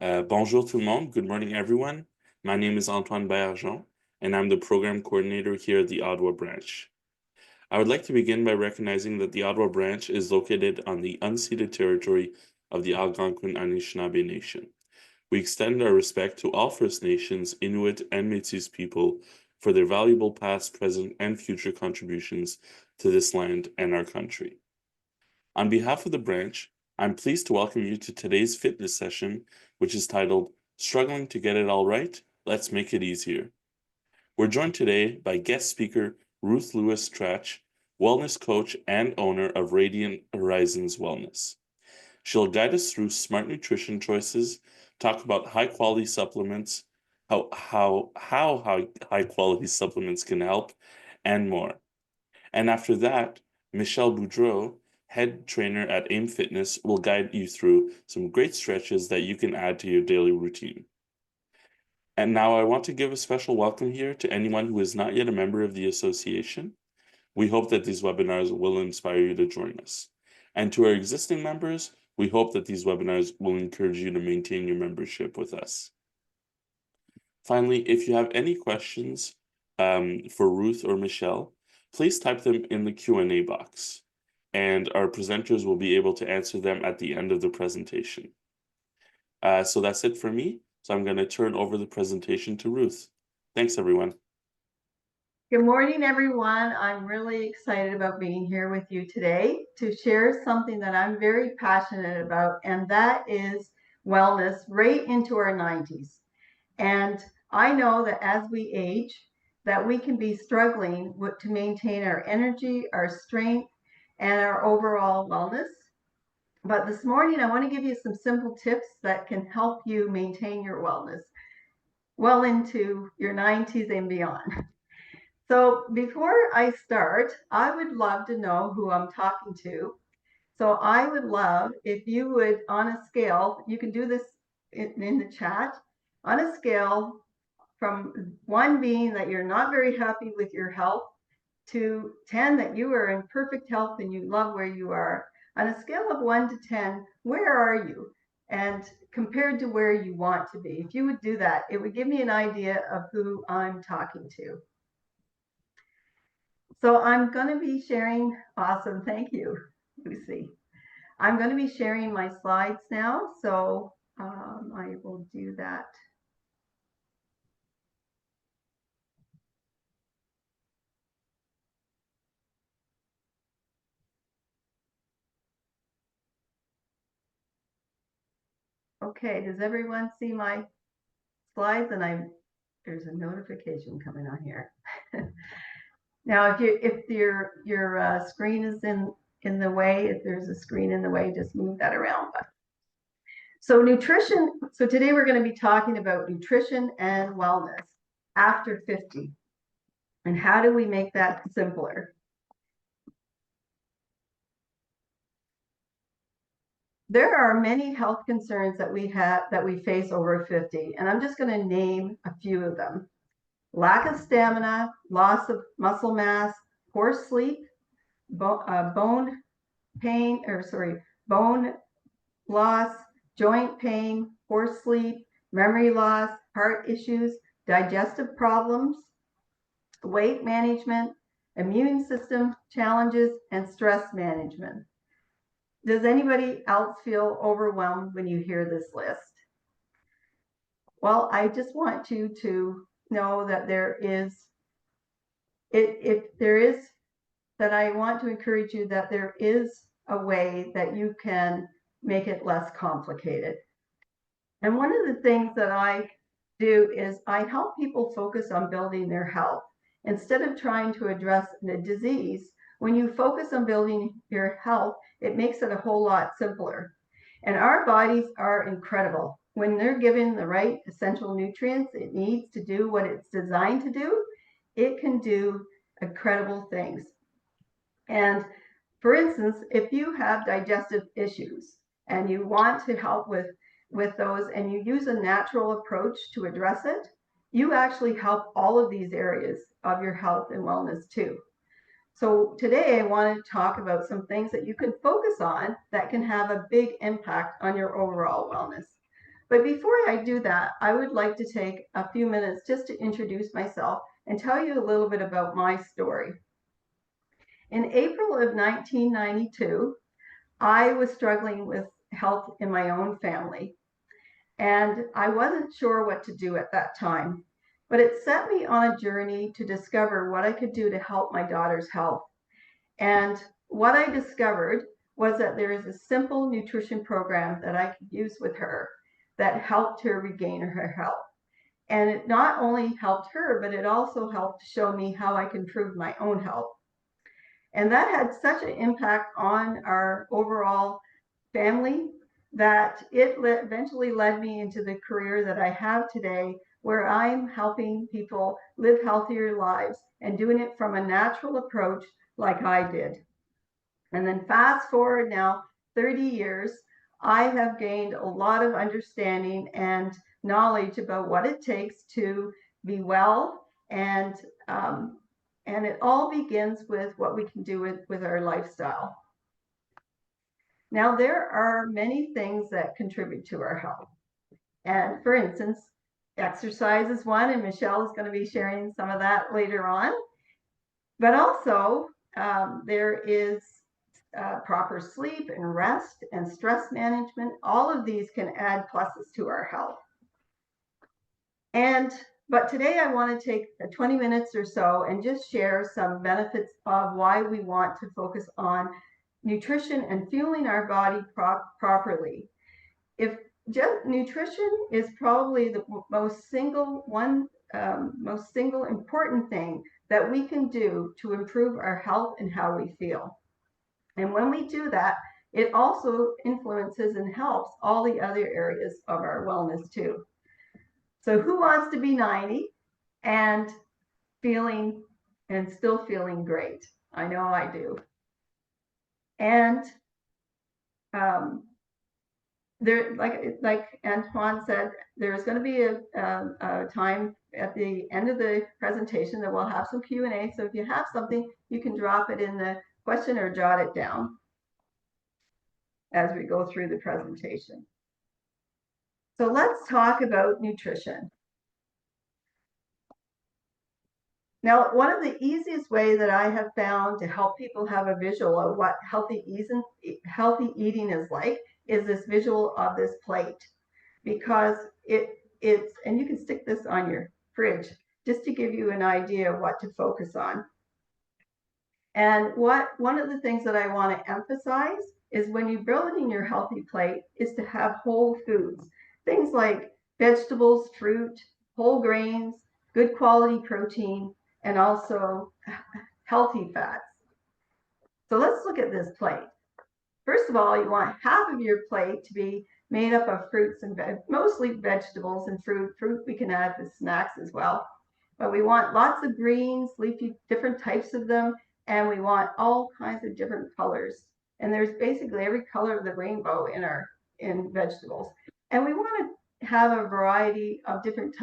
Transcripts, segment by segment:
Bonjour tout le monde. Good morning, everyone. My name is Antoine Baillargeon, and I'm the program coordinator here at the Ottawa branch. I would like to begin by recognizing that the Ottawa branch is located on the unceded territory of the Algonquin Anishinaabe Nation. We extend our respect to all First Nations, Inuit, and Métis people for their valuable past, present, and future contributions to this land and our country. On behalf of the branch, I'm pleased to welcome you to today's fitness session, which is titled Struggling to Get It All Right? Let's Make It Easier. We're joined today by guest speaker Ruth Lewis-Tratch, wellness coach and owner of Radiant Horizons Wellness. She'll guide us through smart nutrition choices, talk about high quality supplements, how high quality supplements can help, and more. And after that, Michelle Bourdeau, head trainer at AIM Fitness, will guide you through some great stretches that you can add to your daily routine. And now I want to give a special welcome here to anyone who is not yet a member of the association. We hope that these webinars will inspire you to join us. And to our existing members, we hope that these webinars will encourage you to maintain your membership with us. Finally, if you have any questions for Ruth or Michelle, please type them in the Q&A box, and our presenters will be able to answer them at the end of the presentation. So that's it for me. So I'm going to turn over the presentation to Ruth. Thanks, everyone. Good morning, everyone. I'm really excited about being here with you today to share something that I'm very passionate about, and that is wellness right into our 90s. And I know that as we age, that we can be struggling to maintain our energy, our strength, and our overall wellness. But this morning, I want to give you some simple tips that can help you maintain your wellness well into your 90s and beyond. So before I start, I would love to know who I'm talking to. So I would love if you would, on a scale, you can do this in the chat, on a scale from 1 being that you're not very happy with your health to 10 that you are in perfect health and you love where you are. On a scale of 1 to 10, where are you? And compared to where you want to be. If you would do that, it would give me an idea of who I'm talking to. So I'm going to be sharing, awesome, thank you, Lucy. I'm going to be sharing my slides now, so I will do that. Okay, does everyone see my slides? And there's a notification coming on here. Now, if your screen is in the way, if there's a screen in the way, just move that around. So nutrition. So today we're going to be talking about nutrition and wellness after 50, and how do we make that simpler? There are many health concerns that we face over 50, and I'm just going to name a few of them. Lack of stamina, loss of muscle mass, poor sleep, bone loss, joint pain, poor sleep, memory loss, heart issues, digestive problems, weight management, immune system challenges, and stress management. Does anybody else feel overwhelmed when you hear this list? Well, I just want you to know that I want to encourage you that there is a way that you can make it less complicated. And one of the things that I do is I help people focus on building their health. Instead of trying to address the disease, when you focus on building your health, it makes it a whole lot simpler. And our bodies are incredible. When they're given the right essential nutrients it needs to do what it's designed to do, it can do incredible things. And for instance, if you have digestive issues and you want to help with those and you use a natural approach to address it, you actually help all of these areas of your health and wellness too. So today I want to talk about some things that you can focus on that can have a big impact on your overall wellness. But before I do that, I would like to take a few minutes just to introduce myself and tell you a little bit about my story. In April of 1992, I was struggling with health in my own family, and I wasn't sure what to do at that time. But it set me on a journey to discover what I could do to help my daughter's health. And what I discovered was that there is a simple nutrition program that I could use with her that helped her regain her health. And it not only helped her, but it also helped show me how I can improve my own health. And that had such an impact on our overall family that it eventually led me into the career that I have today, where I'm helping people live healthier lives and doing it from a natural approach like I did. And then fast forward now 30 years, I have gained a lot of understanding and knowledge about what it takes to be well, and it all begins with what we can do with our lifestyle. Now, there are many things that contribute to our health. And for instance, exercise is one, and Michelle is going to be sharing some of that later on. But also, there is proper sleep and rest and stress management. All of these can add pluses to our health. But today I want to take 20 minutes or so and just share some benefits of why we want to focus on nutrition and fueling our body properly. If just nutrition is probably the most single important thing that we can do to improve our health and how we feel. And when we do that, it also influences and helps all the other areas of our wellness too. So who wants to be 90 and still feeling great? I know I do. And there, like Antoine said, there's going to be a time at the end of the presentation that we'll have some Q&A. So if you have something, you can drop it in the question or jot it down as we go through the presentation. So let's talk about nutrition. Now, one of the easiest ways that I have found to help people have a visual of what healthy eating is like is this visual of this plate, because it's, and you can stick this on your fridge just to give you an idea of what to focus on. And one of the things that I want to emphasize is when you're building your healthy plate is to have whole foods, things like vegetables, fruit, whole grains, good quality protein, and also healthy fats. So let's look at this plate. First of all, you want half of your plate to be made up of fruits and mostly vegetables and fruit. Fruit we can add to snacks as well. But we want lots of greens, leafy, different types of them, and we want all kinds of different colors. And there's basically every color of the rainbow in vegetables. And we want to have a variety of different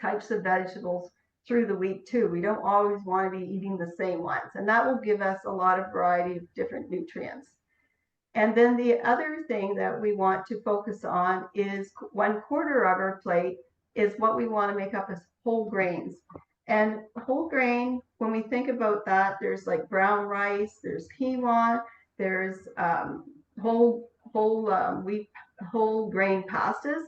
types of vegetables through the week too. We don't always want to be eating the same ones, and that will give us a lot of variety of different nutrients. And then the other thing that we want to focus on is 1/4 of our plate is what we want to make up as whole grains. And whole grain, when we think about that, there's like brown rice, there's quinoa, there's whole grain pastas.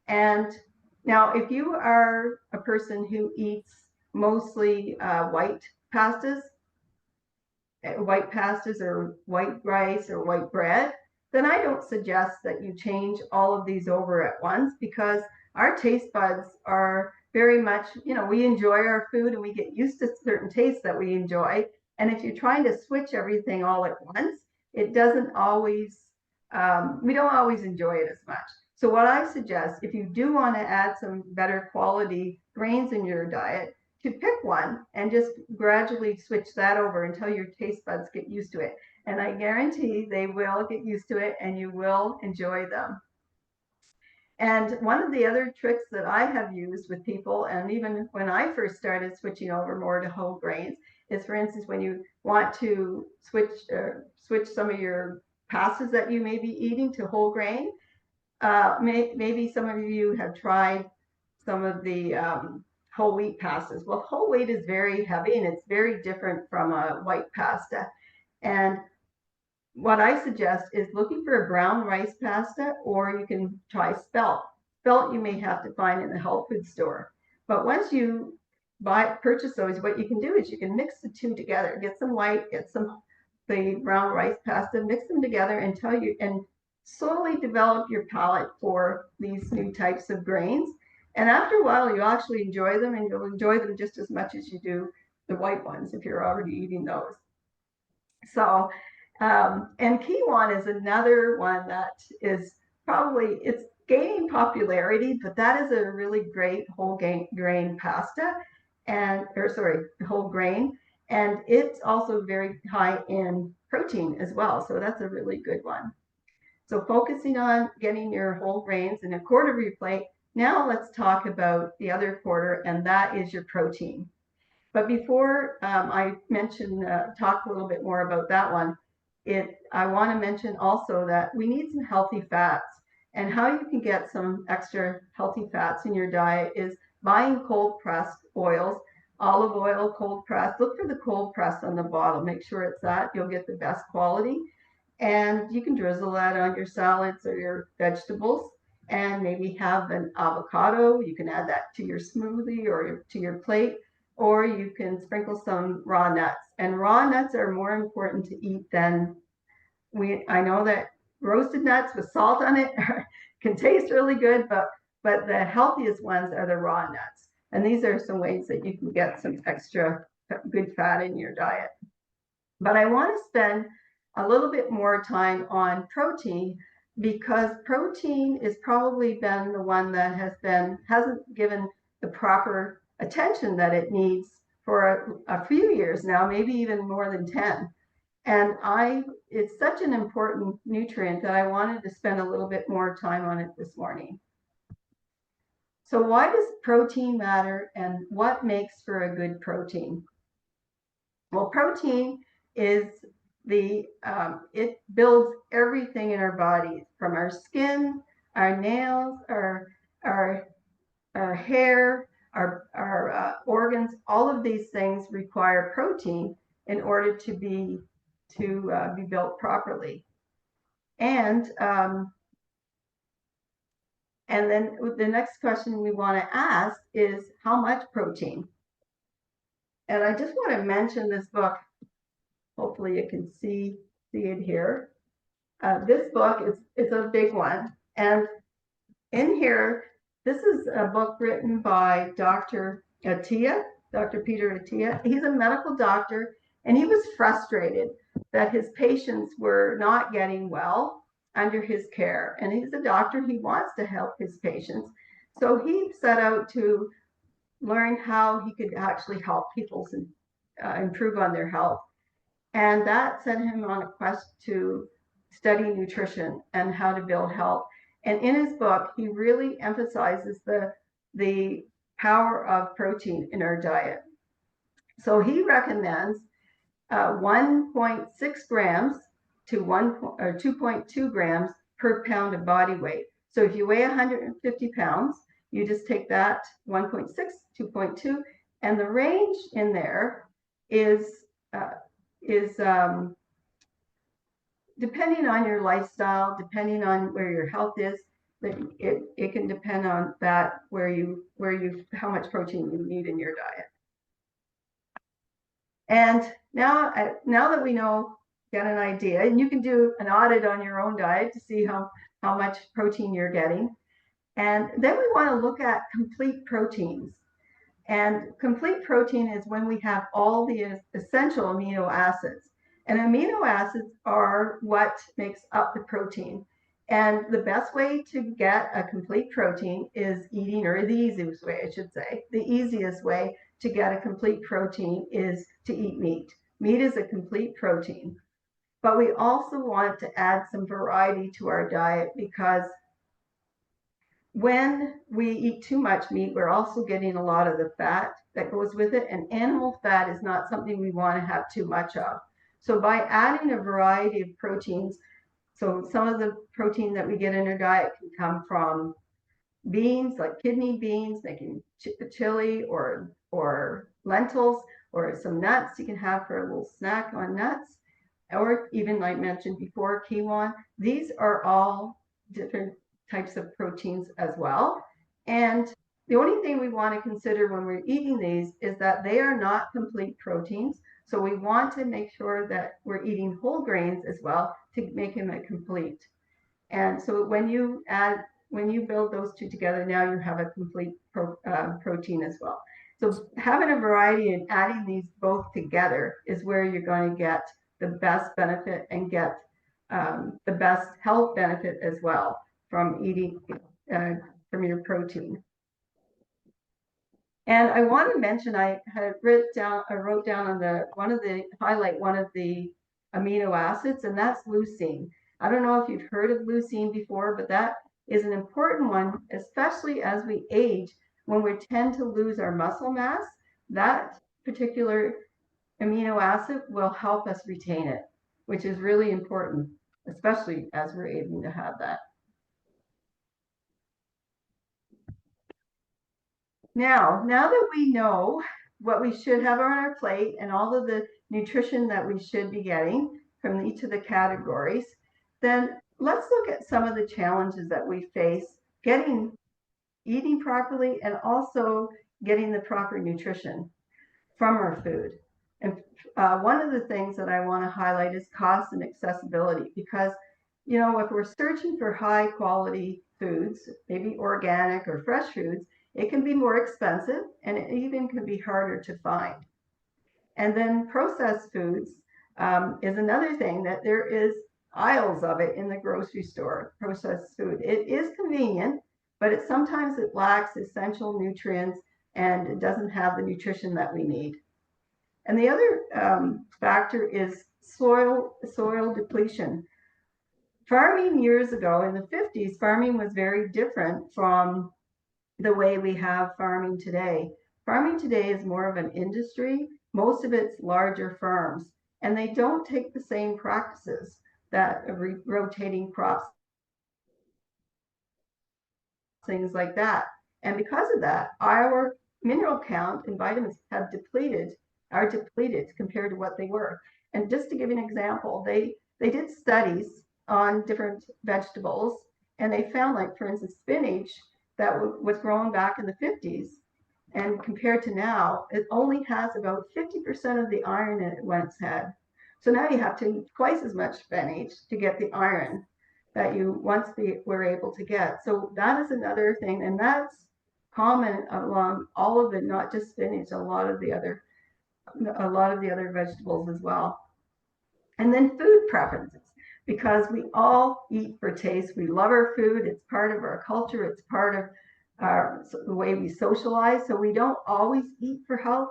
And now, if you are a person who eats mostly white pastas or white rice or white bread, then I don't suggest that you change all of these over at once, because our taste buds are very much, we enjoy our food and we get used to certain tastes that we enjoy. And if you're trying to switch everything all at once, it doesn't always, we don't always enjoy it as much. So what I suggest, if you do want to add some better quality grains in your diet, to pick one and just gradually switch that over until your taste buds get used to it. And I guarantee they will get used to it and you will enjoy them. And one of the other tricks that I have used with people, and even when I first started switching over more to whole grains, is, for instance, when you want to switch some of your pastas that you may be eating to whole grain, maybe some of you have tried some of the whole wheat pastas. Well, whole wheat is very heavy and it's very different from a white pasta. And what I suggest is looking for a brown rice pasta, or you can try spelt. Spelt you may have to find in the health food store. But once you purchase those, what you can do is you can mix the two together. Get some white, get some the brown rice pasta, mix them together and slowly develop your palate for these new types of grains. And after a while, you'll actually enjoy them, and you'll enjoy them just as much as you do the white ones if you're already eating those. So, and quinoa is another one that is probably, it's gaining popularity, but that is a really great whole grain pasta, and, or sorry, whole grain. And it's also very high in protein as well. So that's a really good one. So focusing on getting your whole grains in a quarter of your plate. Now let's talk about the other quarter, and that is your protein. But before I talk a little bit more about that one, I want to mention also that we need some healthy fats. And how you can get some extra healthy fats in your diet is buying cold pressed oils, olive oil, cold pressed. Look for the cold pressed on the bottle. Make sure it's that. You'll get the best quality. And you can drizzle that on your salads or your vegetables, and maybe have an avocado. You can add that to your smoothie or to your plate, or you can sprinkle some raw nuts. And raw nuts are more important to eat than I know that roasted nuts with salt on it can taste really good, but the healthiest ones are the raw nuts. And these are some ways that you can get some extra good fat in your diet. But I want to spend a little bit more time on protein, because protein has probably been the one that hasn't given the proper attention that it needs for a few years now, maybe even more than 10. And it's such an important nutrient that I wanted to spend a little bit more time on it this morning. So why does protein matter, and what makes for a good protein? Well, protein is it builds everything in our bodies, from our skin, our nails, our hair, our organs. All of these things require protein in order to be built properly. And then the next question we want to ask is, how much protein? And I just want to mention this book. Hopefully you can see it here. This book is a big one. And in here, this is a book written by Dr. Attia, Dr. Peter Attia. He's a medical doctor, and he was frustrated that his patients were not getting well under his care. And he's a doctor, he wants to help his patients. So he set out to learn how he could actually help people improve on their health. And that sent him on a quest to study nutrition and how to build health. And in his book, he really emphasizes the power of protein in our diet. So he recommends 1.6 grams to 2.2 grams per pound of body weight. So if you weigh 150 pounds, you just take that 1.6, 2.2, and the range in there is depending on your lifestyle, depending on where your health is, it can depend on that, how much protein you need in your diet. And now that we get an idea, and you can do an audit on your own diet to see how much protein you're getting. And then we want to look at complete proteins. And complete protein is when we have all the essential amino acids. And amino acids are what makes up the protein. And the best way to get a complete protein is eating, or the easiest way, I should say, the easiest way to get a complete protein is to eat meat. Meat is a complete protein. But we also want to add some variety to our diet, because when we eat too much meat, we're also getting a lot of the fat that goes with it, and animal fat is not something we want to have too much of. So by adding a variety of proteins, So some of the protein that we get in our diet can come from beans, like kidney beans, making chili or lentils, or some nuts you can have for a little snack on nuts, or even like mentioned before, quinoa. These are all different types of proteins as well. And the only thing we want to consider when we're eating these is that they are not complete proteins. So we want to make sure that we're eating whole grains as well to make them a complete. And so when you build those two together, now you have a complete protein as well. So having a variety and adding these both together is where you're going to get the best benefit and get the best health benefit as well from eating from your protein. And I want to mention, I wrote down on one of the amino acids, and that's leucine. I don't know if you've heard of leucine before, but that is an important one, especially as we age, when we tend to lose our muscle mass. That particular amino acid will help us retain it, which is really important, especially as we're able to have that. Now that we know what we should have on our plate and all of the nutrition that we should be getting from each of the categories, then let's look at some of the challenges that we face eating properly and also getting the proper nutrition from our food. And one of the things that I want to highlight is cost and accessibility, because if we're searching for high quality foods, maybe organic or fresh foods, it can be more expensive, and it even can be harder to find. And then processed foods is another thing, that there is aisles of it in the grocery store, processed food. It is convenient, but sometimes it lacks essential nutrients and it doesn't have the nutrition that we need. And the other factor is soil depletion. Farming years ago in the 50s, farming was very different from the way we have farming today. Farming today is more of an industry. Most of it's larger farms, and they don't take the same practices that rotating crops, things like that. And because of that, our mineral count and vitamins are depleted compared to what they were. And just to give you an example, they did studies on different vegetables, and they found, like, for instance, spinach that was grown back in the 50s, and compared to now, it only has about 50% of the iron in it once had. So now you have to eat twice as much spinach to get the iron that you once were able to get. So that is another thing, and that's common along all of it, not just spinach, a lot of the other vegetables as well. And then food preferences, because we all eat for taste. We love our food. It's part of our culture. It's part of the way we socialize. So we don't always eat for health.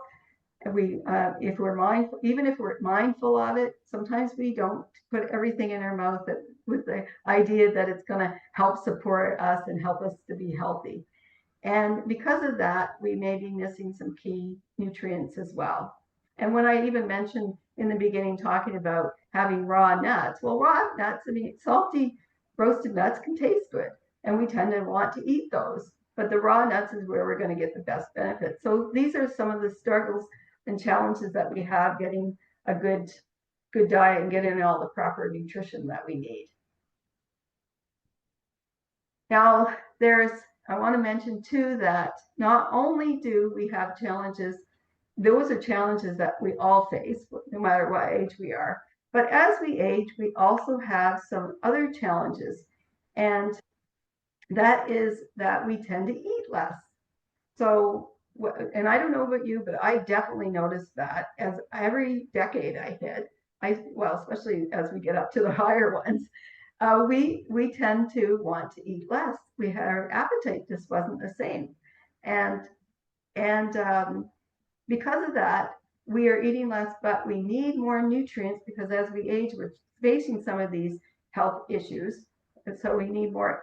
If we're mindful, even if we're mindful of it, sometimes we don't put everything in our mouth with the idea that it's going to help support us and help us to be healthy. And because of that, we may be missing some key nutrients as well. And when I even mentioned in the beginning, talking about having raw nuts, well, raw nuts, salty roasted nuts can taste good, and we tend to want to eat those. But the raw nuts is where we're going to get the best benefit. So these are some of the struggles and challenges that we have getting a good diet and getting all the proper nutrition that we need. Now, I want to mention too that not only do we have challenges, those are challenges that we all face, no matter what age we are. But as we age, we also have some other challenges, and that is that we tend to eat less. So, and I don't know about you, but I definitely noticed that as every decade I hit, especially as we get up to the higher ones, we tend to want to eat less. Our appetite just wasn't the same, and because of that, we are eating less, but we need more nutrients, because as we age, we're facing some of these health issues, and so we need more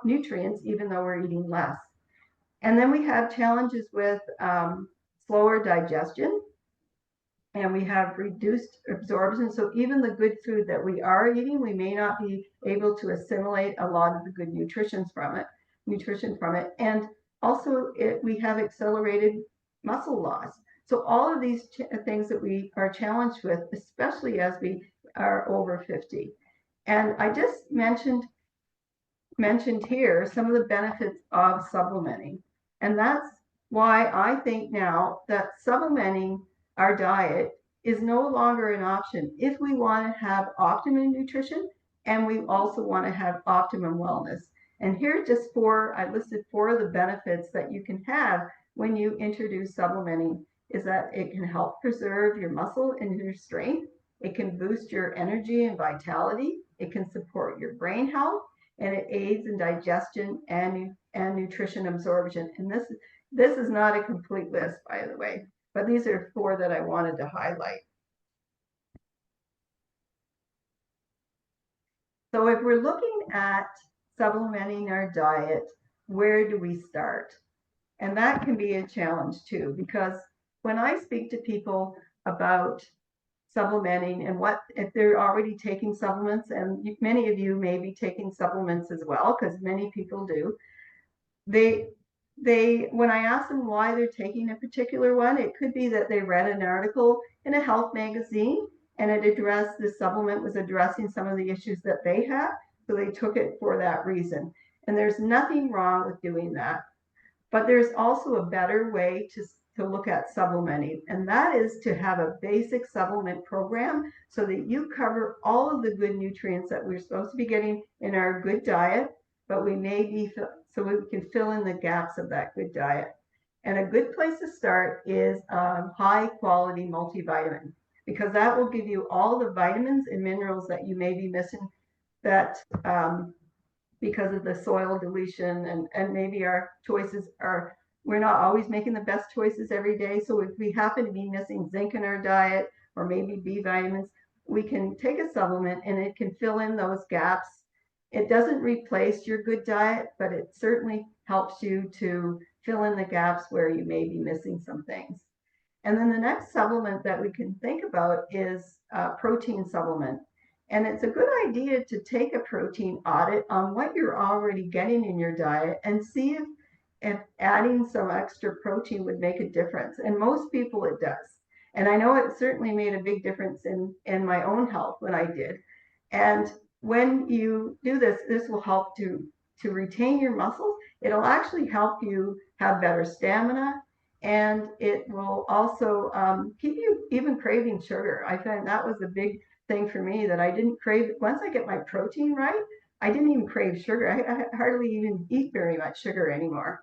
nutrients, even though we're eating less. And then we have challenges with slower digestion, and we have reduced absorption. So even the good food that we are eating, we may not be able to assimilate a lot of the good nutrition from it. And also we have accelerated muscle loss. So all of these things that we are challenged with, especially as we are over 50. And I just mentioned here some of the benefits of supplementing. And that's why I think now that supplementing our diet is no longer an option if we want to have optimum nutrition and we also want to have optimum wellness. And here are just I listed 4 of the benefits that you can have when you introduce supplementing is that it can help preserve your muscle and your strength. It can boost your energy and vitality. It can support your brain health, and it aids in digestion and nutrition absorption. And this is not a complete list, by the way, but these are 4 that I wanted to highlight. So if we're looking at supplementing our diet, where do we start? And that can be a challenge too, because when I speak to people about supplementing and what if they're already taking supplements, and many of you may be taking supplements as well, because many people do, they when I ask them why they're taking a particular one, it could be that they read an article in a health magazine and the supplement was addressing some of the issues that they have, so they took it for that reason. And there's nothing wrong with doing that, but there's also a better way to look at supplementing, and that is to have a basic supplement program so that you cover all of the good nutrients that we're supposed to be getting in our good diet, but we can fill in the gaps of that good diet. And a good place to start is high quality multivitamin, because that will give you all the vitamins and minerals that you may be missing that because of the soil deletion, and maybe our choices we're not always making the best choices every day. So if we happen to be missing zinc in our diet or maybe B vitamins, we can take a supplement and it can fill in those gaps. It doesn't replace your good diet, but it certainly helps you to fill in the gaps where you may be missing some things. And then the next supplement that we can think about is a protein supplement. And it's a good idea to take a protein audit on what you're already getting in your diet and see if adding some extra protein would make a difference. And most people it does. And I know it certainly made a big difference in my own health when I did. And when you do this, this will help to retain your muscles. It'll actually help you have better stamina, and it will also keep you even craving sugar. I find that was a big thing for me, that I didn't crave, once I get my protein right, I didn't even crave sugar. I hardly even eat very much sugar anymore.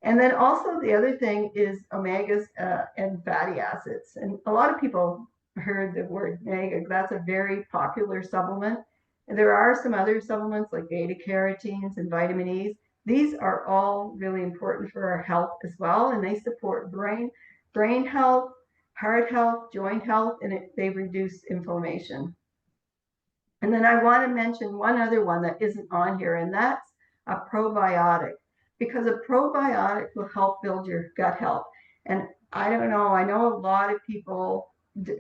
And then also the other thing is omegas and fatty acids. And a lot of people heard the word omega. That's a very popular supplement. And there are some other supplements like beta carotenes and vitamin E's. These are all really important for our health as well, and they support brain health, heart health, joint health, and they reduce inflammation. And then I want to mention one other one that isn't on here, and that's a probiotic, because a probiotic will help build your gut health. And I don't know, I know a lot of people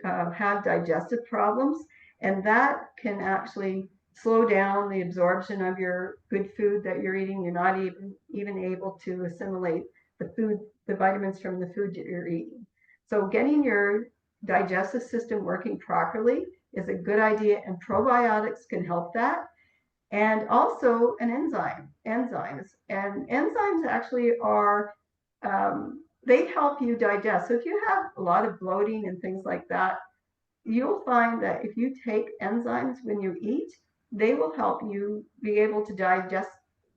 have digestive problems, and that can actually slow down the absorption of your good food that you're eating. You're not even able to assimilate the vitamins from the food that you're eating. So getting your digestive system working properly is a good idea, and probiotics can help that. And also enzymes. And enzymes actually are, they help you digest. So if you have a lot of bloating and things like that, you'll find that if you take enzymes when you eat, they will help you be able to digest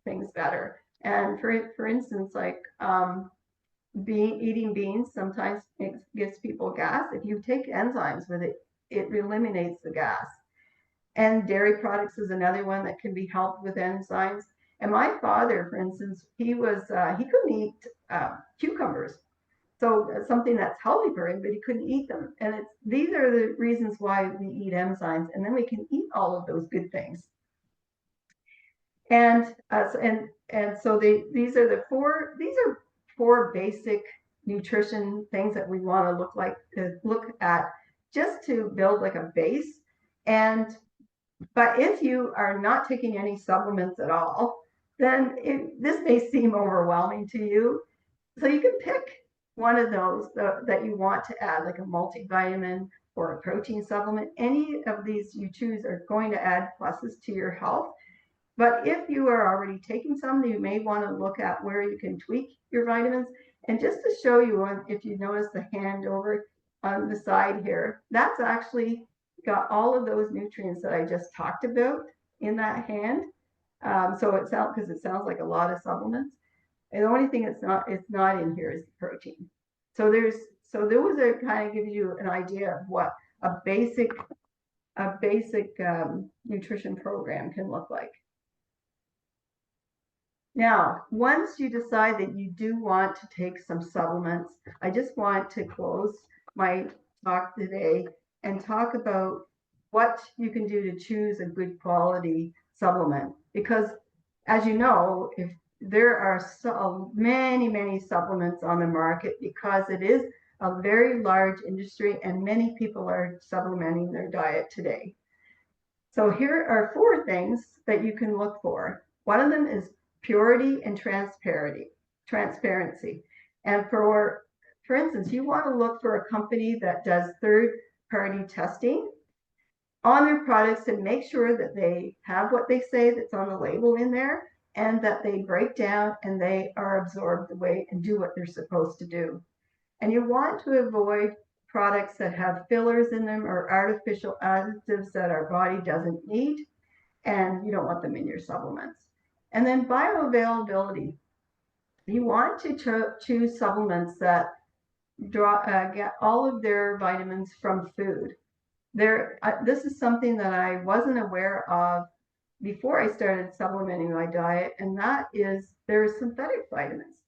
things better. And for instance, like eating beans sometimes gives people gas. If you take enzymes with it, it eliminates the gas. And dairy products is another one that can be helped with enzymes. And my father, for instance, he couldn't eat cucumbers. So something that's healthy for him, but he couldn't eat them. And these are the reasons why we eat enzymes, and then we can eat all of those good things. And so these are 4 basic nutrition things that we want to look at just to build like a base. But if you are not taking any supplements at all, then this may seem overwhelming to you. So you can pick one of those that you want to add, like a multivitamin or a protein supplement. Any of these you choose are going to add pluses to your health. But if you are already taking some, you may want to look at where you can tweak your vitamins. And just to show you, if you notice the hand over on the side here, that's actually got all of those nutrients that I just talked about in that hand. So it sounds, because it sounds like a lot of supplements. And the only thing it's not in here is the protein. So those are kind of gives you an idea of what a basic nutrition program can look like. Now, once you decide that you do want to take some supplements, I just want to close my talk today and talk about what you can do to choose a good quality supplement. Because as you know, if there are so many supplements on the market, because it is a very large industry and many people are supplementing their diet today. So here are 4 things that you can look for. One of them is purity and transparency. And for instance, you want to look for a company that does third-party testing on their products and make sure that they have what they say that's on the label in there, and that they break down and they are absorbed the way and do what they're supposed to do. And you want to avoid products that have fillers in them or artificial additives that our body doesn't need, and you don't want them in your supplements. And then bioavailability. You want to choose supplements that get all of their vitamins from food. This is something that I wasn't aware of before I started supplementing my diet, and that is there are synthetic vitamins.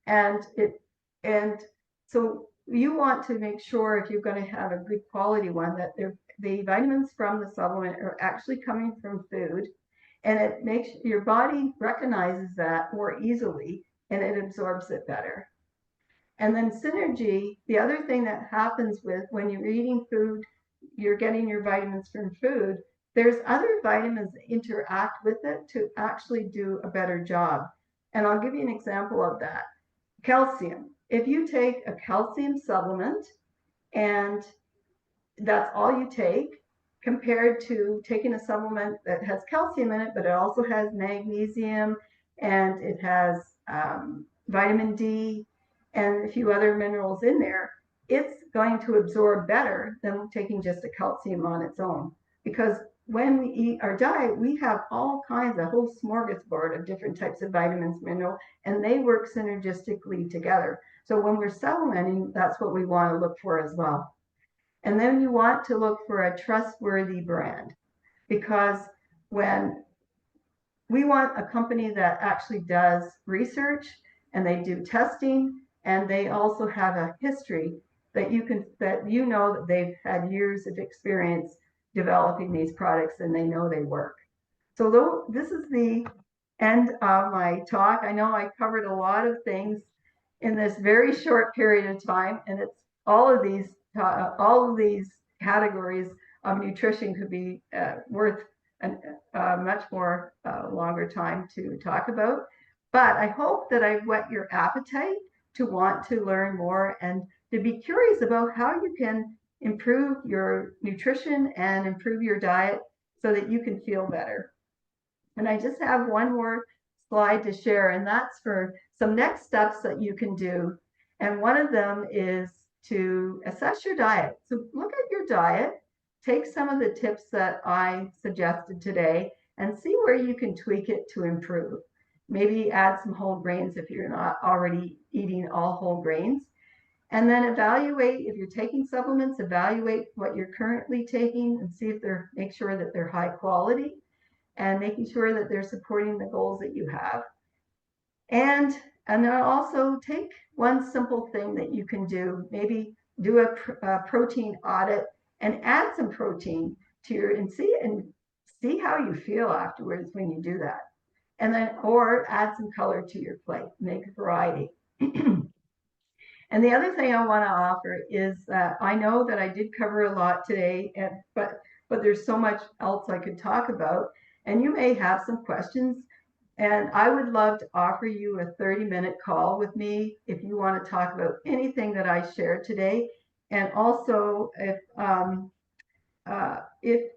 And so you want to make sure, if you're going to have a good quality one, that the vitamins from the supplement are actually coming from food, and it makes your body recognizes that more easily and it absorbs it better. And then synergy, the other thing that happens with when you're eating food, you're getting your vitamins from food, there's other vitamins that interact with it to actually do a better job. And I'll give you an example of that. Calcium. If you take a calcium supplement and that's all you take, compared to taking a supplement that has calcium in it, but it also has magnesium and it has vitamin D and a few other minerals in there, it's going to absorb better than taking just a calcium on its own. Because when we eat our diet, we have all kinds, a whole smorgasbord of different types of vitamins, minerals, and they work synergistically together. So when we're supplementing, that's what we want to look for as well. And then you want to look for a trustworthy brand, because when we want a company that actually does research and they do testing, and they also have a history that you know that they've had years of experience developing these products and they know they work. So this is the end of my talk. I know I covered a lot of things in this very short period of time, and it's all of these categories of nutrition could be worth a much more longer time to talk about. But I hope that I've whet your appetite to want to learn more and to be curious about how you can improve your nutrition and improve your diet so that you can feel better. And I just have one more slide to share, and that's for some next steps that you can do. And one of them is to assess your diet. So look at your diet, take some of the tips that I suggested today, and see where you can tweak it to improve. Maybe add some whole grains if you're not already eating all whole grains. And then evaluate, if you're taking supplements, evaluate what you're currently taking and see if make sure that they're high quality, and making sure that they're supporting the goals that you have. And then also take one simple thing that you can do, maybe do a protein audit and add some protein to your, and see how you feel afterwards when you do that. And then, or add some color to your plate, make a variety. And the other thing I want to offer is that I know that I did cover a lot today, but there's so much else I could talk about, and you may have some questions. And I would love to offer you a 30-minute call with me if you want to talk about anything that I shared today. And also, if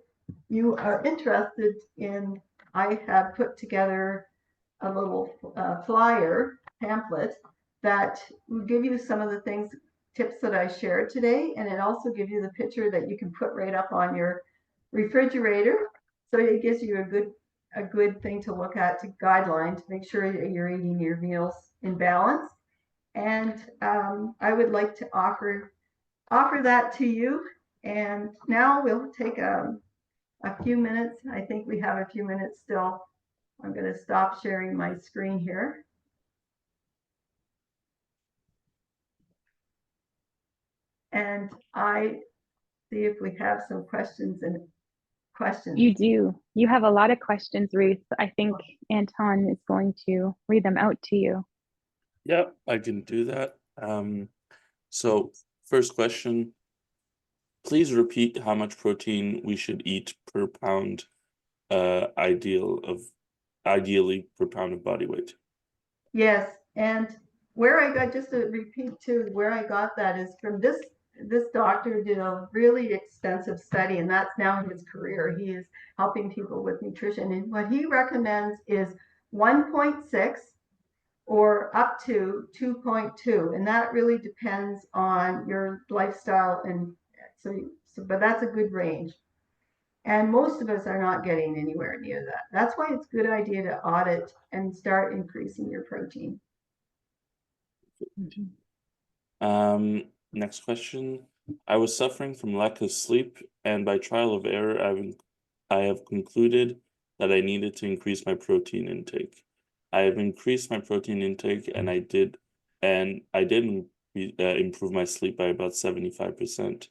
you are interested in, I have put together a little flyer pamphlet that will give you some of the tips that I shared today, and it also gives you the picture that you can put right up on your refrigerator. So it gives you a good thing to look at, to guideline, to make sure that you're eating your meals in balance. And I would like to offer that to you. And now we'll take a few minutes. I think we have a few minutes still. I'm going to stop sharing my screen here. And I see if we have some questions. You do. You have a lot of questions, Ruth. I think Anton is going to read them out to you. Yep, I can do that. So first question, please repeat how much protein we should eat per pound, ideally per pound of body weight. Yes, and where I got, just to repeat too, where I got that is from this doctor did a really extensive study, and that's now his career. He is helping people with nutrition, and what he recommends is 1.6 or up to 2.2, and that really depends on your lifestyle. And but that's a good range. And most of us are not getting anywhere near that. That's why it's a good idea to audit and start increasing your protein. Next question. I was suffering from lack of sleep, and by trial of error, I have concluded that I needed to increase my protein intake. I have increased my protein intake, and I did improve my sleep by about 75%.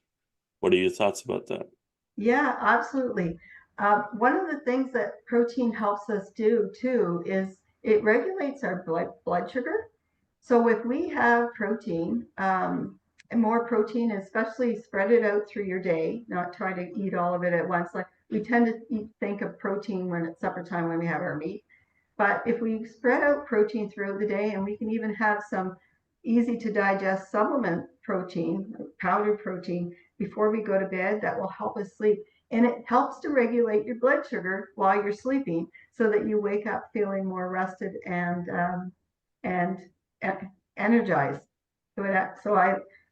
What are your thoughts about that? Yeah, absolutely. One of the things that protein helps us do too is it regulates our blood sugar. So if we have protein, and more protein, especially spread it out through your day, not try to eat all of it at once. Like we tend to think of protein when it's supper time, when we have our meat. But if we spread out protein throughout the day, and we can even have some easy to digest supplement protein, powdered protein, before we go to bed, that will help us sleep. And it helps to regulate your blood sugar while you're sleeping, so that you wake up feeling more rested and energized.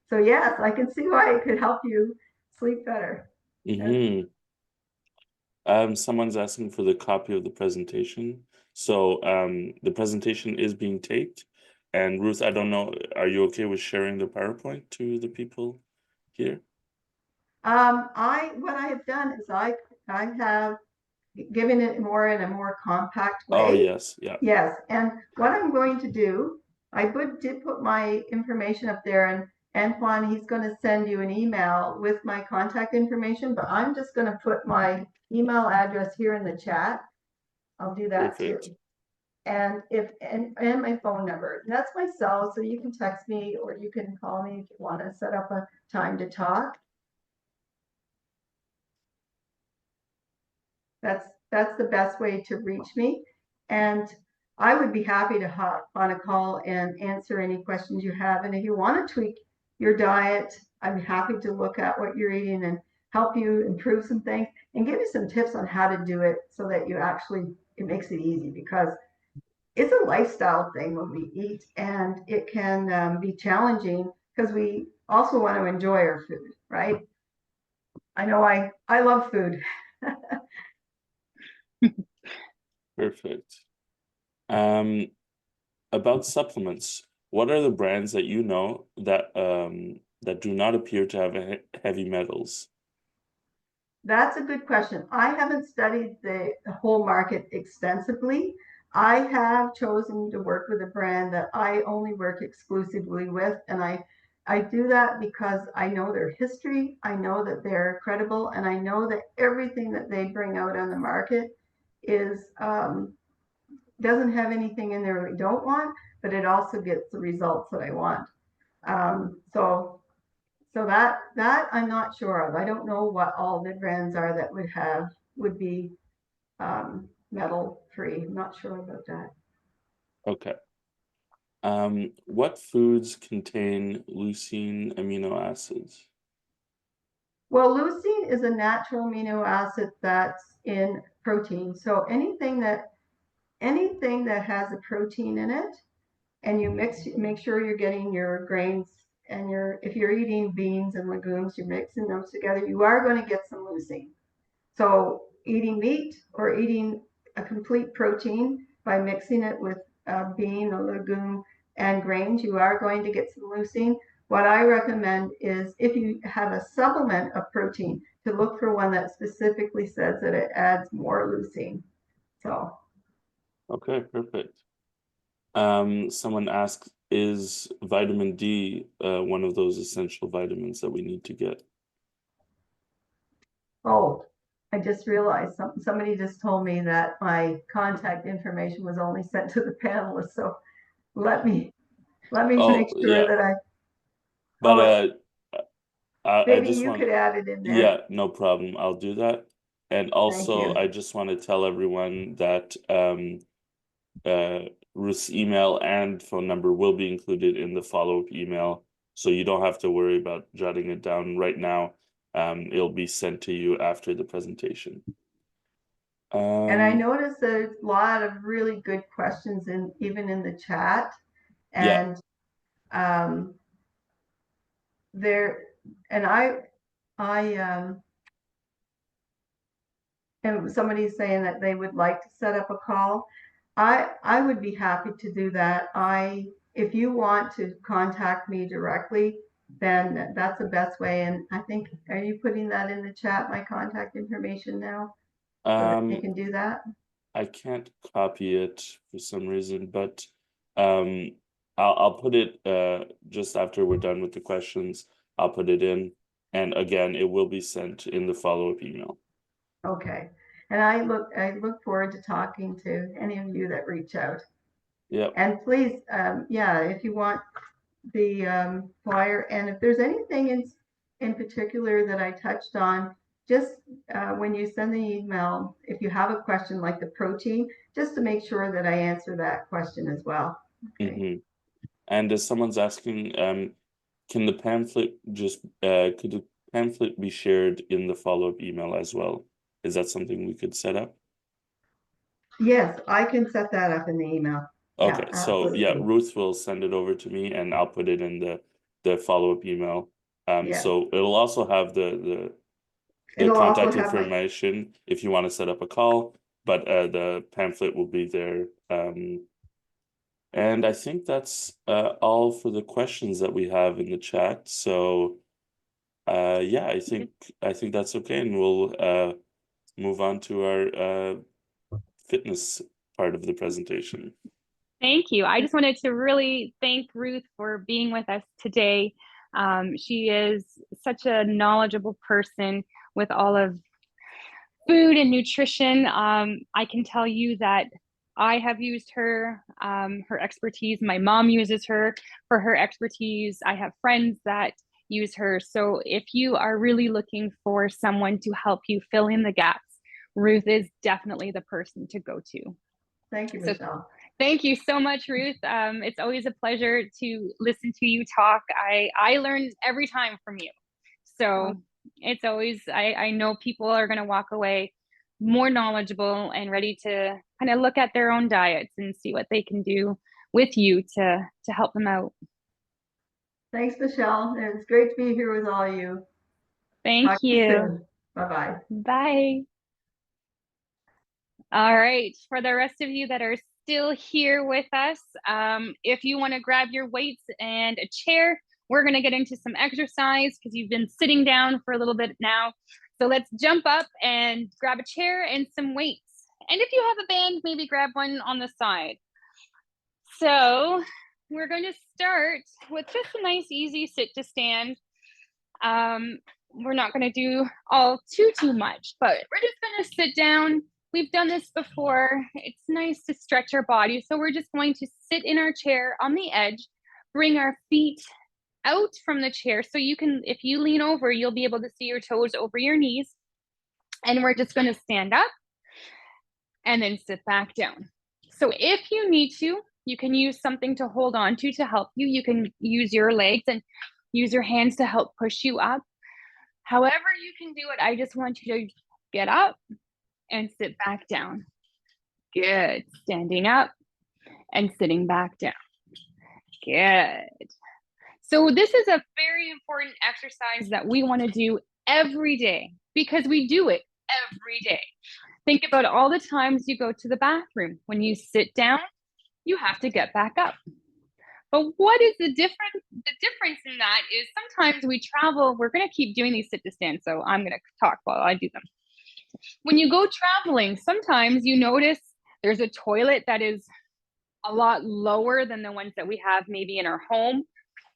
So yes, I can see why it could help you sleep better. Mm-hmm. Someone's asking for the copy of the presentation. So the presentation is being taped. And Ruth, I don't know, are you okay with sharing the PowerPoint to the people here? What I have done is I have given it more in a more compact way. Oh, yes, yeah. Yes, and what I'm going to do, I did put my information up there, and Antoine, he's going to send you an email with my contact information, but I'm just going to put my email address here in the chat. I'll do that Perfect. too. And my phone number. That's my cell, so you can text me or you can call me if you want to set up a time to talk. That's the best way to reach me. And I would be happy to hop on a call and answer any questions you have. And if you want to tweak your diet, I'm happy to look at what you're eating and help you improve some things and give you some tips on how to do it, so that it makes it easy, because it's a lifestyle thing when we eat, and it can be challenging because we also want to enjoy our food, right? I know I love food. Perfect. About supplements, what are the brands that you know that do not appear to have heavy metals? That's a good question. I haven't studied the whole market extensively. I have chosen to work with a brand that I only work exclusively with, and I do that because I know their history, I know that they're credible, and I know that everything that they bring out on the market is doesn't have anything in there we don't want, but it also gets the results that I want. So that I'm not sure of. I don't know what all the brands are that would be metal free. I'm not sure about that. Okay. What foods contain leucine amino acids? Well, leucine is a natural amino acid that's in protein. So anything that has a protein in it, and you make sure you're getting your grains and if you're eating beans and legumes, you're mixing those together, you are going to get some leucine. So eating meat or eating a complete protein by mixing it with a bean, a legume, and grains, you are going to get some leucine. What I recommend is if you have a supplement of protein, to look for one that specifically says that it adds more leucine. So. Okay, perfect. Someone asks, is vitamin D one of those essential vitamins that we need to get? Oh, I just realized somebody just told me that my contact information was only sent to the panelists. So let me make Oh, sure yeah. that I. But I Maybe just you want, could add it in there. yeah, no problem. I'll do that. And Thank also, you. I just want to tell everyone that Ruth's email and phone number will be included in the follow-up email. So you don't have to worry about jotting it down right now. It'll be sent to you after the presentation. And I noticed there's a lot of really good questions even in the chat. Yeah. And there, and and somebody's saying that they would like to set up a call. I would be happy to do that. If you want to contact me directly, then that's the best way. And I think, are you putting that in the chat, my contact information now, so that you can do that? I can't copy it for some reason, but I'll put it just after we're done with the questions. I'll put it in, and again, it will be sent in the follow-up email. Okay. And I look forward to talking to any of you that reach out. Yeah. And please, yeah, if you want the flyer, and if there's anything in particular that I touched on, just when you send the email, if you have a question like the protein, just to make sure that I answer that question as well. Okay. And as someone's asking, can the pamphlet could the pamphlet be shared in the follow-up email as well? Is that something we could set up? Yes, I can set that up in the email. Okay, Yeah, so yeah, absolutely. Ruth will send it over to me and I'll put it in the follow-up email. Yeah. So it'll also have the It'll also contact have my, information if you want to set up a call, but the pamphlet will be there. And I think that's all for the questions that we have in the chat. So yeah, I think that's okay, and we'll move on to our fitness part of the presentation. Thank you. I just wanted to really thank Ruth for being with us today. She is such a knowledgeable person with all of food and nutrition. I can tell you that I have used her expertise. My mom uses her for her expertise. I have friends that use her. So if you are really looking for someone to help you fill in the gaps, Ruth is definitely the person to go to. Thank you, Michelle. Thank you so much, Ruth. It's always a pleasure to listen to you talk. I learn every time from you. So it's always, I know people are going to walk away more knowledgeable and ready to kind of look at their own diets and see what they can do with you to help them out. Thanks, Michelle. It's great to be here with all of you. Thank Talk you. soon. Bye-bye. Bye. All right, for the rest of you that are still here with us, if you want to grab your weights and a chair, we're going to get into some exercise because you've been sitting down for a little bit now. So let's jump up and grab a chair and some weights. And if you have a band, maybe grab one on the side. So we're going to start with just a nice, easy sit to stand. We're not going to do all too much, but we're just going to sit down. We've done this before. It's nice to stretch our body. So we're just going to sit in our chair on the edge, bring our feet out from the chair. So you can, if you lean over, you'll be able to see your toes over your knees. And we're just going to stand up and then sit back down. So if you need to, you can use something to hold on to help you. You can use your legs and use your hands to help push you up. However you can do it, I just want you to get up and sit back down. Good. Standing up and sitting back down. Good. So this is a very important exercise that we want to do every day because we do it every day. Think about all the times you go to the bathroom. When you sit down, you have to get back up. But what is the difference? The difference in that is sometimes we travel. We're going to keep doing these sit to stand, so I'm going to talk while I do them. When you go traveling, sometimes you notice there's a toilet that is a lot lower than the ones that we have maybe in our home,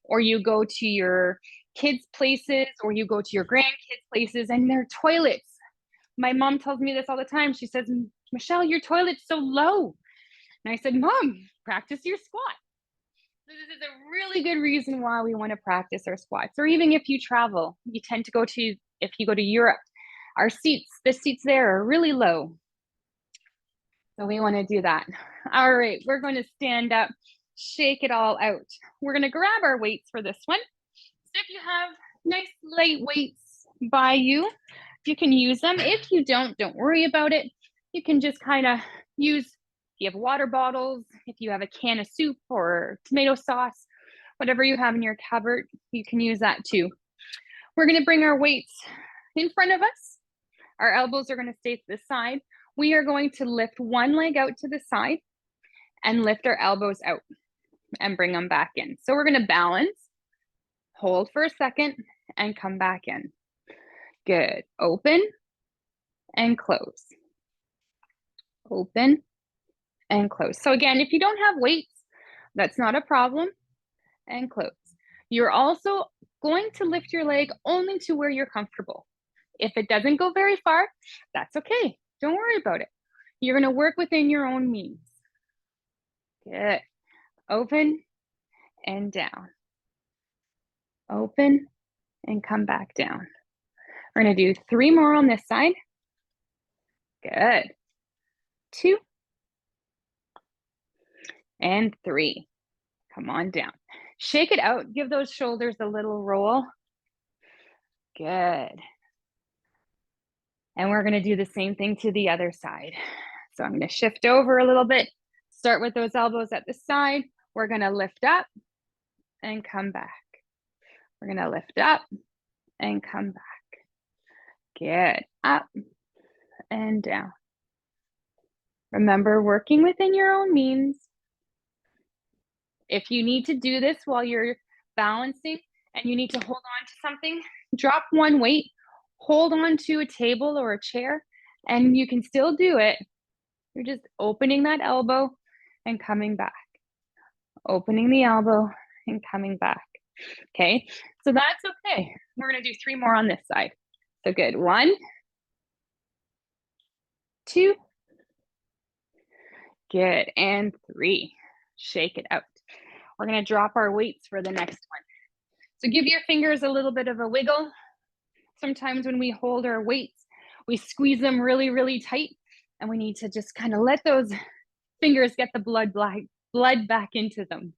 or you go to your kids' places, or you go to your grandkids' places, and their toilets. My mom tells me this all the time. She says, Michelle, your toilet's so low. And I said, Mom, practice your squat. This is a really good reason why we want to practice our squats. Or even if you travel, you tend to go to, if you go to Europe, our seats, the seats there are really low. So we want to do that. All right, we're going to stand up, shake it all out. We're going to grab our weights for this one. So if you have nice light weights by you, you can use them. If you don't worry about it. You can just kind of use, if you have water bottles, if you have a can of soup or tomato sauce, whatever you have in your cupboard, you can use that too. We're going to bring our weights in front of us. Our elbows are going to stay to the side. We are going to lift one leg out to the side and lift our elbows out and bring them back in. So we're going to balance, hold for a second, and come back in. Good. Open and close. Open and close. So again, if you don't have weights, that's not a problem. And close. You're also going to lift your leg only to where you're comfortable. If it doesn't go very far, that's okay. Don't worry about it. You're going to work within your own means. Good. Open and down. Open and come back down. We're going to do 3 more on this side. Good. 2 and 3. Come on down. Shake it out. Give those shoulders a little roll. Good. And we're going to do the same thing to the other side. So I'm going to shift over a little bit. Start with those elbows at the side. We're going to lift up and come back. We're going to lift up and come back. Good. Up and down. Remember, working within your own means. If you need to do this while you're balancing and you need to hold on to something, drop one weight, hold on to a table or a chair, and you can still do it. You're just opening that elbow and coming back. Opening the elbow and coming back. Okay, so that's okay. We're going to do 3 more on this side. So good. 1, 2, good, and 3. Shake it out. We're going to drop our weights for the next one. So give your fingers a little bit of a wiggle. Sometimes when we hold our weights, we squeeze them really, really tight, and we need to just kind of let those fingers get the blood back into them.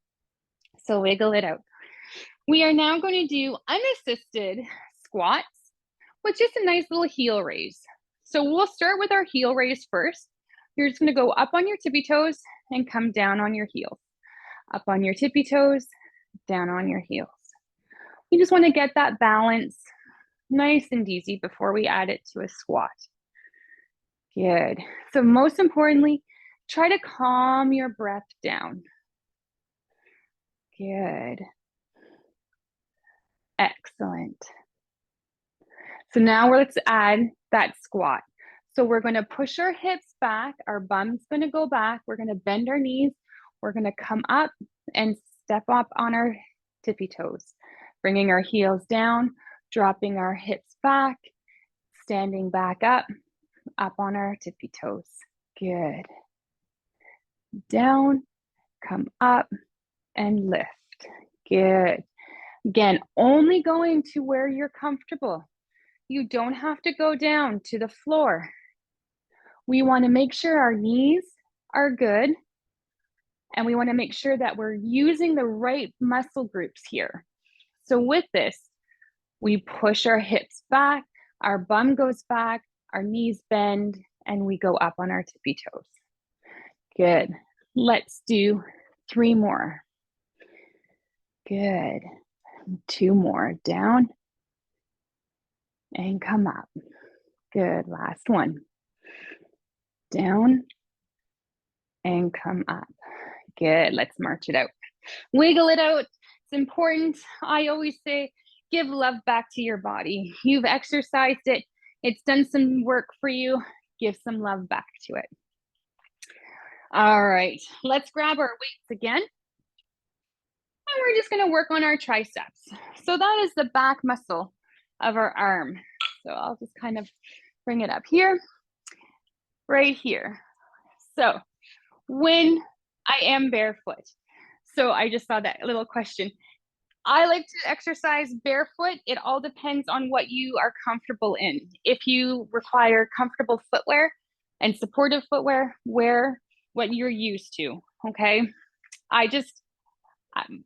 So wiggle it out. We are now going to do unassisted squats with just a nice little heel raise. So we'll start with our heel raise first. You're just going to go up on your tippy toes and come down on your heels. Up on your tippy toes, down on your heels. You just want to get that balance nice and easy before we add it to a squat. Good. So most importantly, try to calm your breath down. Good. Excellent. So now let's add that squat. So we're going to push our hips back, our bum's going to go back, we're going to bend our knees, we're going to come up and step up on our tippy toes, bringing our heels down, dropping our hips back, standing back up on our tippy toes. Good. Down, come up, and lift. Good. Again, only going to where you're comfortable. You don't have to go down to the floor. We want to make sure our knees are good, and we want to make sure that we're using the right muscle groups here. So with this, we push our hips back, our bum goes back, our knees bend, and we go up on our tippy toes. Good. Let's do 3 more. Good. 2 more. Down and come up. Good. Last one. Down and come up. Good. Let's march it out. Wiggle it out. It's important. I always say, give love back to your body. You've exercised it. It's done some work for you. Give some love back to it. All right, let's grab our weights again. And we're just gonna work on our triceps. So that is the back muscle of our arm. So I'll just kind of bring it up here, right here. So when I am barefoot, so I just saw that little question. I like to exercise barefoot. It all depends on what you are comfortable in. If you require comfortable footwear and supportive footwear, wear what you're used to, okay?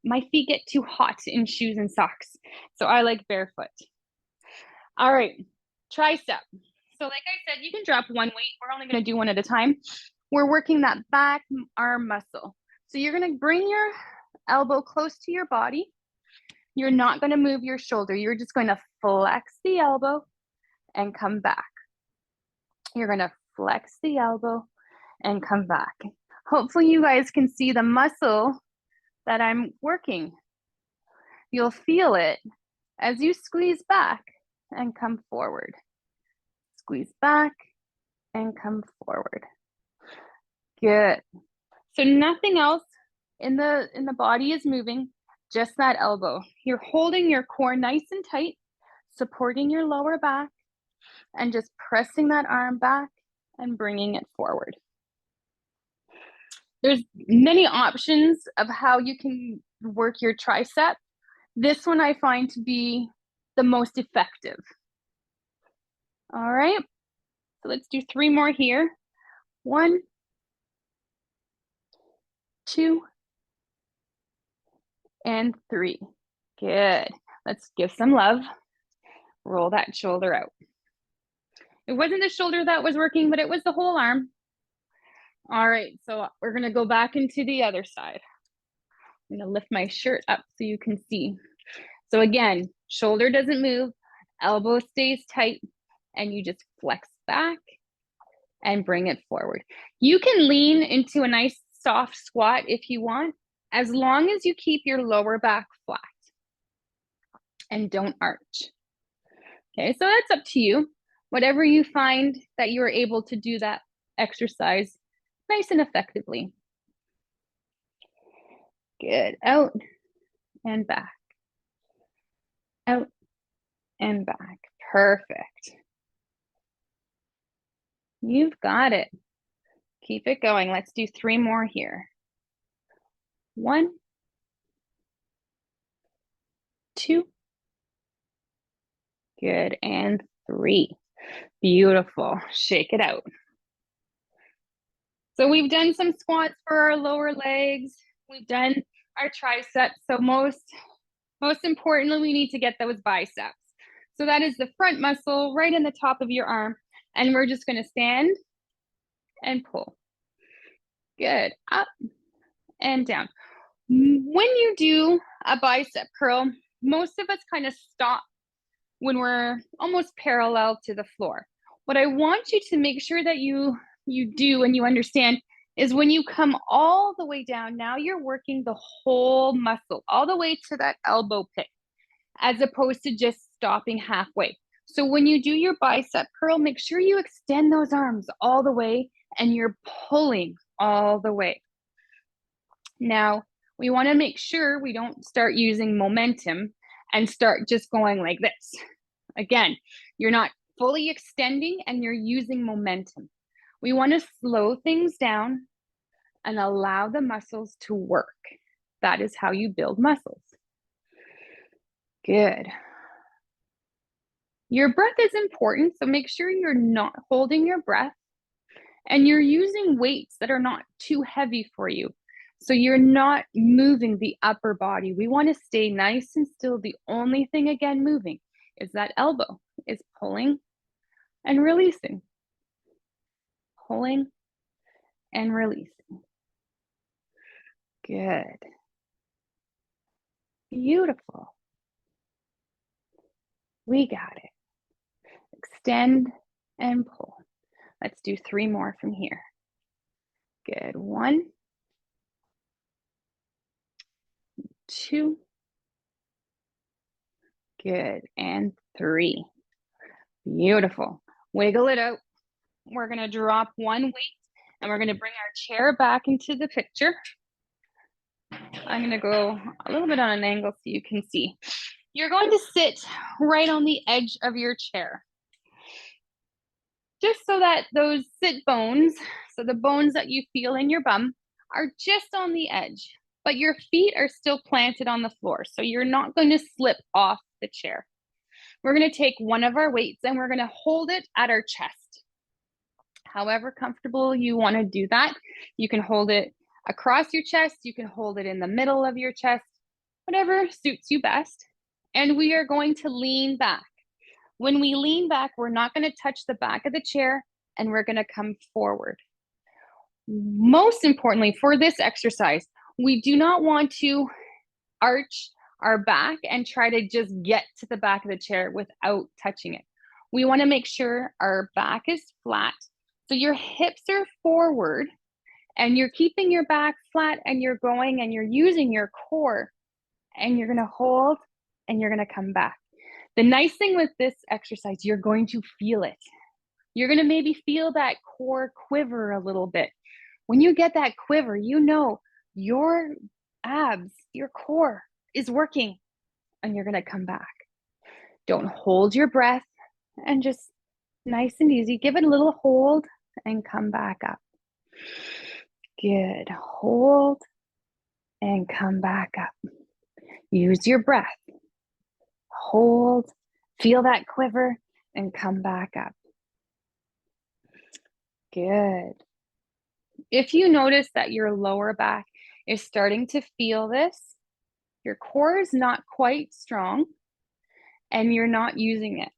My feet get too hot in shoes and socks, so I like barefoot. All right, tricep. So like I said, you can drop one weight. We're only gonna do one at a time. We're working that back arm muscle. So you're gonna bring your elbow close to your body. You're not gonna move your shoulder. You're just going to flex the elbow and come back. You're gonna flex the elbow and come back. Hopefully you guys can see the muscle that I'm working. You'll feel it as you squeeze back and come forward. Squeeze back and come forward. Good. So nothing else in the body is moving, just that elbow. You're holding your core nice and tight, supporting your lower back, and just pressing that arm back and bringing it forward. There's many options of how you can work your tricep. This one I find to be the most effective. All right, so let's do 3 more here. 1, 2, and 3. Good. Let's give some love. Roll that shoulder out. It wasn't the shoulder that was working, but it was the whole arm. All right, so we're gonna go back into the other side. I'm gonna lift my shirt up so you can see. So again, shoulder doesn't move, elbow stays tight, and you just flex back and bring it forward. You can lean into a nice soft squat if you want, as long as you keep your lower back flat and don't arch. Okay, so that's up to you. Whatever you find that you're able to do that exercise nice and effectively. Good. Out and back. Out and back. Perfect. You've got it. Keep it going. Let's do 3 more here. 1, 2. Good. And 3. Beautiful. Shake it out. So we've done some squats for our lower legs. We've done our triceps. So most importantly, we need to get those biceps. So that is the front muscle right in the top of your arm. And we're just gonna stand and pull. Good, up and down. When you do a bicep curl, most of us kind of stop when we're almost parallel to the floor. What I want you to make sure that you do and you understand is when you come all the way down, now you're working the whole muscle, all the way to that elbow pit, as opposed to just stopping halfway. So when you do your bicep curl, make sure you extend those arms all the way and you're pulling all the way. Now, we want to make sure we don't start using momentum and start just going like this. Again, you're not fully extending and you're using momentum. We want to slow things down and allow the muscles to work. That is how you build muscles. Good. Your breath is important, so make sure you're not holding your breath and you're using weights that are not too heavy for you. So you're not moving the upper body. We want to stay nice and still. The only thing, again, moving is that elbow is pulling and releasing. Pulling and releasing. Good. Beautiful. We got it. Extend and pull. Let's do 3 more from here. Good. 1, 2. Good. And 3. Beautiful. Wiggle it out. We're going to drop 1 weight and we're going to bring our chair back into the picture. I'm going to go a little bit on an angle so you can see. You're going to sit right on the edge of your chair, just so that those sit bones, so the bones that you feel in your bum, are just on the edge, but your feet are still planted on the floor, so you're not going to slip off the chair. We're going to take one of our weights and we're going to hold it at our chest. However comfortable you want to do that, you can hold it across your chest, you can hold it in the middle of your chest, whatever suits you best. And we are going to lean back. When we lean back, we're not going to touch the back of the chair and we're going to come forward. Most importantly, for this exercise, we do not want to arch our back and try to just get to the back of the chair without touching it. We want to make sure our back is flat. So your hips are forward and you're keeping your back flat and you're going and you're using your core and you're going to hold and you're going to come back. The nice thing with this exercise, you're going to feel it. You're going to maybe feel that core quiver a little bit. When you get that quiver, you know your abs, your core is working and you're going to come back. Don't hold your breath and just nice and easy. Give it a little hold and come back up. Good. Hold and come back up. Use your breath. Hold, feel that quiver, and come back up. Good. If you notice that your lower back is starting to feel this, your core is not quite strong, and you're not using it.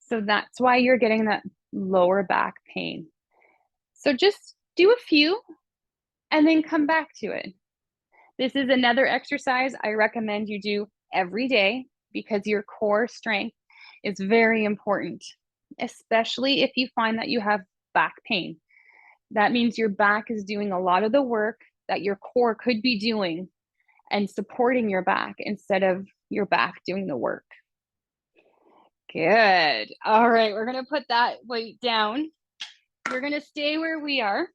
So that's why you're getting that lower back pain. So just do a few, and then come back to it. This is another exercise I recommend you do every day, because your core strength is very important, especially if you find that you have back pain. That means your back is doing a lot of the work that your core could be doing and supporting your back instead of your back doing the work. Good. All right, we're going to put that weight down. You're going to stay where we are.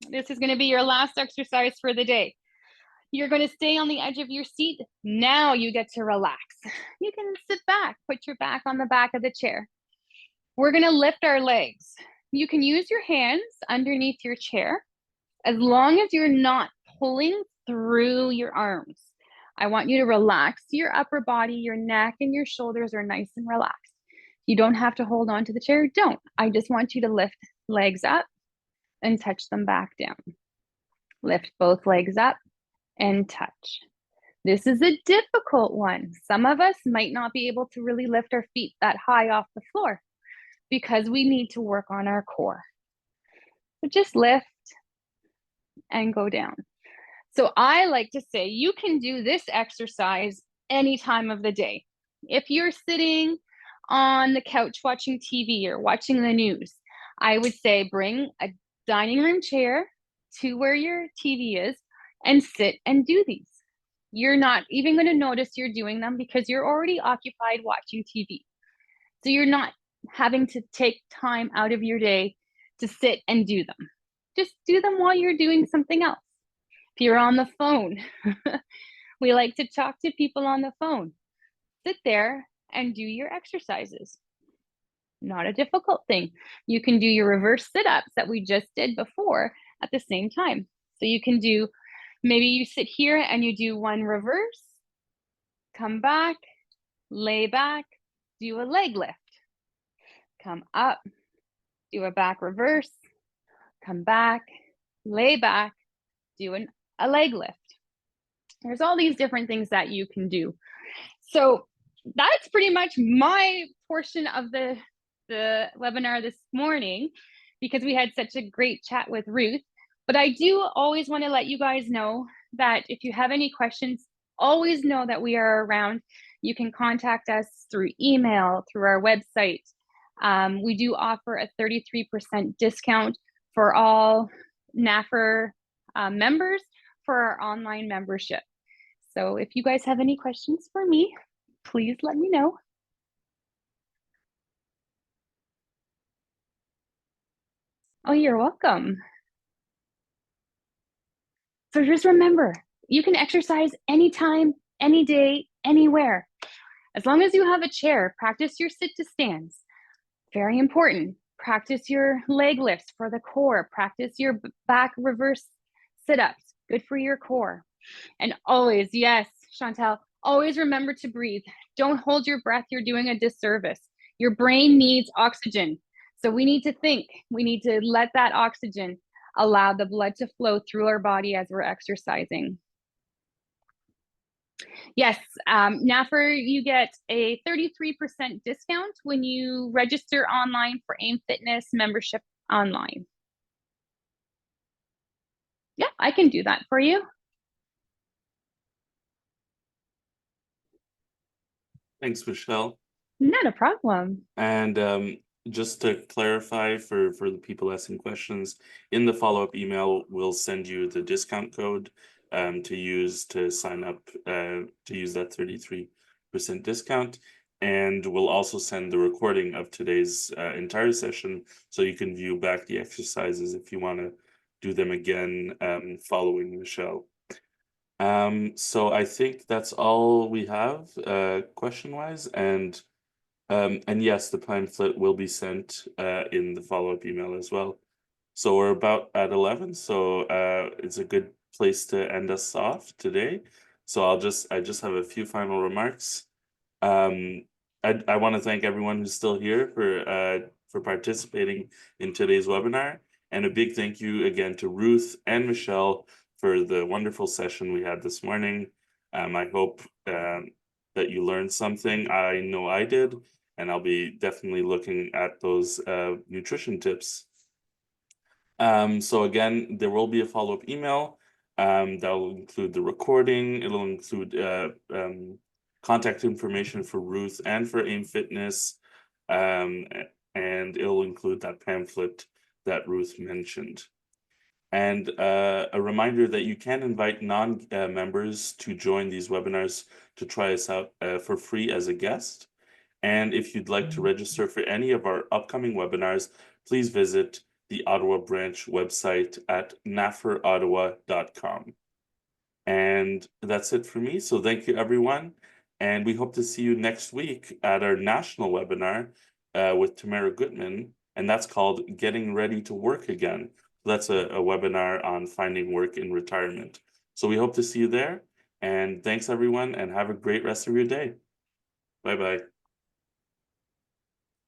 This is going to be your last exercise for the day. You're going to stay on the edge of your seat. Now you get to relax. You can sit back, put your back on the back of the chair. We're going to lift our legs. You can use your hands underneath your chair as long as you're not pulling through your arms. I want you to relax your upper body, your neck and your shoulders are nice and relaxed. You don't have to hold on to the chair. Don't. I just want you to lift legs up and touch them back down. Lift both legs up and touch. This is a difficult one. Some of us might not be able to really lift our feet that high off the floor because we need to work on our core. So just lift and go down. So I like to say you can do this exercise any time of the day. If you're sitting on the couch watching TV or watching the news, I would say bring a dining room chair to where your TV is and sit and do these. You're not even going to notice you're doing them because you're already occupied watching TV. So you're not having to take time out of your day to sit and do them. Just do them while you're doing something else. If you're on the phone, we like to talk to people on the phone. Sit there and do your exercises. Not a difficult thing. You can do your reverse sit-ups that we just did before at the same time. So you can do, maybe you sit here and you do one reverse, come back, lay back, do a leg lift. Come up, do a back reverse, come back, lay back, do a leg lift. There's all these different things that you can do. So that's pretty much my portion of the webinar this morning, because we had such a great chat with Ruth. But I do always want to let you guys know that if you have any questions, always know that we are around. You can contact us through email, through our website. We do offer a 33% discount for all NAFR members for our online membership. So if you guys have any questions for me, please let me know. Oh, you're welcome. So just remember, you can exercise anytime, any day, anywhere. As long as you have a chair, practice your sit to stands. Very important. Practice your leg lifts for the core. Practice your back reverse sit-ups. Good for your core. And always, yes, Chantel, always remember to breathe. Don't hold your breath. You're doing a disservice. Your brain needs oxygen. So we need to think. We need to let that oxygen allow the blood to flow through our body as we're exercising. Yes, NAFR, you get a 33% discount when you register online for AIM Fitness membership online. Yeah, I can do that for you. Thanks, Michelle. Not a problem. And just to clarify for the people asking questions, in the follow-up email, we'll send you the discount code to use to sign up to use that 33% discount. And we'll also send the recording of today's entire session, so you can view back the exercises if you want to do them again following Michelle. So I think that's all we have question-wise, and yes, the pamphlet will be sent in the follow-up email as well. So we're about at 11, so it's a good place to end us off today. So I just have a few final remarks. I want to thank everyone who's still here for participating in today's webinar, and a big thank you again to Ruth and Michelle for the wonderful session we had this morning. I hope that you learned something. I know I did, and I'll be definitely looking at those nutrition tips. So again, there will be a follow-up email that will include the recording. It'll include contact information for Ruth and for AIM Fitness, and it'll include that pamphlet that Ruth mentioned. And a reminder that you can invite non-members to join these webinars to try us out for free as a guest. And if you'd like to register for any of our upcoming webinars, please visit the Ottawa branch website at nafrottawa.com. And that's it for me. So thank you, everyone. And we hope to see you next week at our national webinar with Tamara Gutman. And that's called Getting Ready to Work Again. That's a webinar on finding work in retirement. So we hope to see you there. And thanks, everyone, and have a great rest of your day. Bye-bye.